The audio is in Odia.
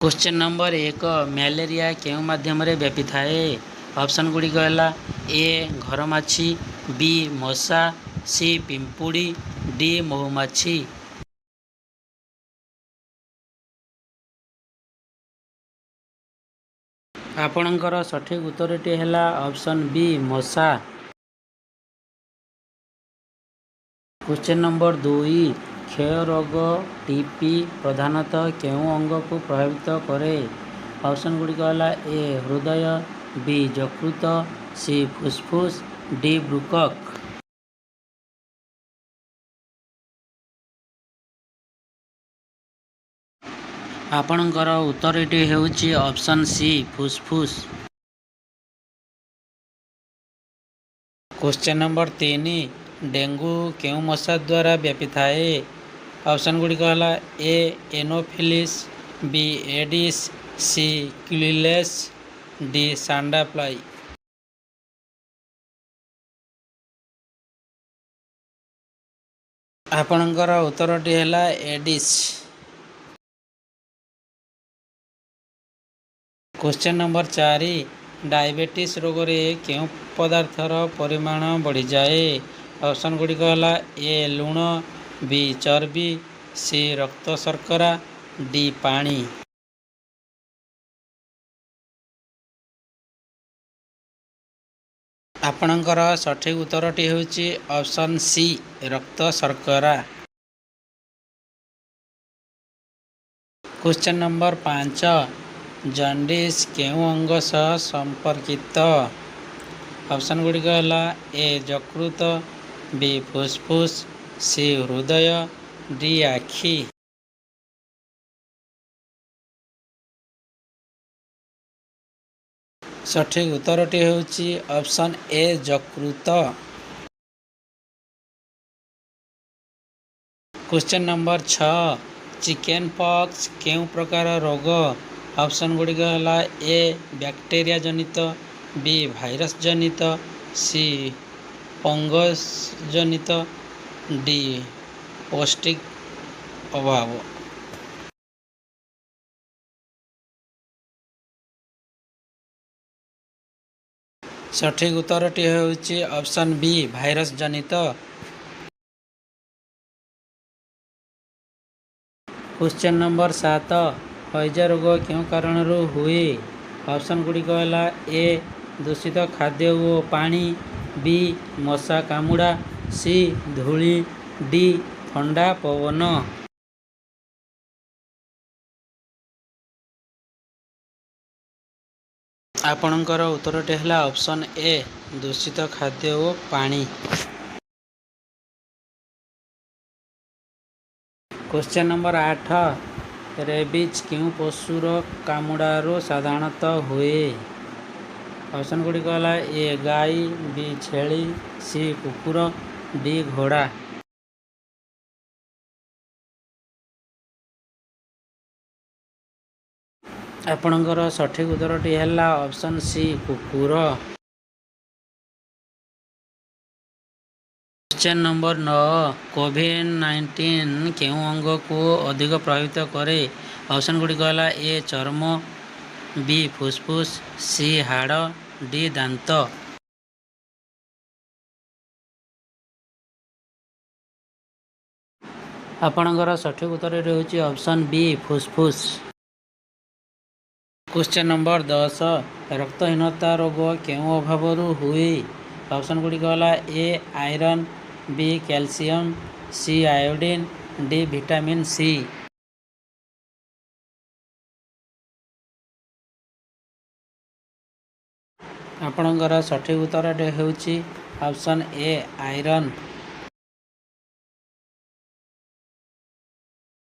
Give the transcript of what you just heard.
क्वेश्चन नंबर 1 ମ୍ୟାଲେରିଆ କେଉଁ ମାଧ୍ୟମରେ ବ୍ୟାପିଥାଏ? ଅପସନ୍ ଗୁଡ଼ିକ ହେଲା ଏ ଘରମାଛି, ବି ମଶା, ସି ପିମ୍ପୁଡ଼ି, ଡି ମହୁମାଛି। ଆପଣଙ୍କର ସଠିକ୍ ଉତ୍ତରଟି ହେଲା ଅପସନ୍ ବି ମଶା। କ୍वेଶ୍ଚନ ନମ୍ବର 2 କ୍ଷୟ ରୋଗ ଟିପି ପ୍ରଧାନତଃ କେଉଁ ଅଙ୍ଗକୁ ପ୍ରଭାବିତ କରେ? ଅପସନ୍ ଗୁଡ଼ିକ ହେଲା ଏ ହୃଦୟ, ବି ଯକୃତ, ସି ଫୁସଫୁସ୍, ଡି ବୃକକ୍। ଆପଣଙ୍କର ଉତ୍ତରଟି ହେଉଛି ଅପସନ୍ ସି ଫୁସଫୁସ୍। କ୍वेଶ୍ଚନ ନମ୍ବର 3 ଡେଙ୍ଗୁ କେଉଁ ମଶା ଦ୍ୱାରା ବ୍ୟାପିଥାଏ? ଅପସନ୍ ଗୁଡ଼ିକ ହେଲା ଏ ଏନୋଫିଲିସ୍, ବି ଏଡିସ୍, ସି କ୍ୟୁଲିଲେସ୍, ଡି ସାଣ୍ଡା ଫ୍ଲାଇ। ଆପଣଙ୍କର ଉତ୍ତରଟି ହେଲା ଏଡିସ୍। କ୍वेଶ୍ଚନ ନମ୍ବର 4 ଡାଇବେଟିସ୍ ରୋଗରେ କେଉଁ ପଦାର୍ଥର ପରିମାଣ ବଢ଼ିଯାଏ? ଅପସନ୍ ଗୁଡ଼ିକ ହେଲା ଏ ଲୁଣ, ବି ଚର୍ବି, ସି ରକ୍ତ ଶର୍କରା, ଡି ପାଣି। ଆପଣଙ୍କର ସଠିକ୍ ଉତ୍ତରଟି ହେଉଛି ଅପସନ୍ ସି ରକ୍ତ ଶର୍କରା। କ୍वेଶ୍ଚନ ନମ୍ବର 5 ଜଣ୍ଡିସ୍ କେଉଁ ଅଙ୍ଗ ସହ ସମ୍ପର୍କିତ? ଅପସନ୍ ଗୁଡ଼ିକ ହେଲା ଏ ଯକୃତ, ବି ଫୁସଫୁସ୍, ସି ହୃଦୟ, ଡି ଆଖି। ସଠିକ୍ ଉତ୍ତରଟି ହେଉଛି ଅପସନ୍ ଏ ଯକୃତ। କ୍वेଶ୍ଚନ ନମ୍ବର 6 ଚିକେନ୍ ପକ୍ସ କେଉଁ ପ୍ରକାର ରୋଗ? ଅପସନ୍ ଗୁଡ଼ିକ ହେଲା ଏ ବ୍ୟାକ୍ଟେରିଆ ଜନିତ, ବି ଭାଇରସ୍ ଜନିତ, ସି ଫଙ୍ଗସ୍ ଜନିତ, ଡି ପୌଷ୍ଟିକ ଅଭାବ। ସଠିକ୍ ଉତ୍ତରଟି ହେଉଛି ଅପସନ୍ ବି ଭାଇରସ୍ ଜନିତ। କ୍वेଶ୍ଚନ ନମ୍ବର 7 ହଇଜା ରୋଗ କେଉଁ କାରଣରୁ ହୁଏ? ଅପସନ୍ ଗୁଡ଼ିକ ହେଲା ଏ ଦୂଷିତ ଖାଦ୍ୟ ଓ ପାଣି, ବି ମଶା କାମୁଡ଼ା, ସି ଧୂଳି, ଡି ଥଣ୍ଡା ପବନ। ଆପଣଙ୍କର ଉତ୍ତରଟି ହେଲା ଅପସନ୍ ଏ ଦୂଷିତ ଖାଦ୍ୟ ଓ ପାଣି। କ୍ୱେଶ୍ଚନ ନମ୍ବର 8 ରେବିଜ୍ କେଉଁ ପଶୁର କାମୁଡ଼ାରୁ ସାଧାରଣତଃ ହୁଏ? ଅପସନ୍ ଗୁଡ଼ିକ ହେଲା ଏ ଗାଈ, ବି ଛେଳି, ସି କୁକୁର, ଡି ଘୋଡ଼ା। ଆପଣଙ୍କର ସଠିକ୍ ଉତ୍ତରଟି ହେଲା ଅପସନ୍ ସି କୁକୁର। କ୍ୱେଶ୍ଚନ ନମ୍ବର 9 କୋଭିଡ୍-19 କେଉଁ ଅଙ୍ଗକୁ ଅଧିକ ପ୍ରଭାବିତ କରେ? ଅପସନ୍ ଗୁଡ଼ିକ ହେଲା ଏ ଚର୍ମ, ବି ଫୁସଫୁସ୍, ସି ହାଡ଼, ଡି ଦାନ୍ତ। ଆପଣଙ୍କର ସଠିକ୍ ଉତ୍ତରଟି ହେଉଛି ଅପସନ୍ ବି ଫୁସଫୁସ୍। କ୍ୱେଶ୍ଚନ ନମ୍ବର 10 ରକ୍ତହୀନତା ରୋଗ କେଉଁ ଅଭାବରୁ ହୁଏ? ଅପସନ୍ ଗୁଡ଼ିକ ହେଲା A iron, B calcium, C iodine, D vitamin C. ଆପଣଙ୍କର ସଠିକ୍ ଉତ୍ତରଟି ହେଉଛି ଅପସନ୍ ଏ ଆଇରନ୍।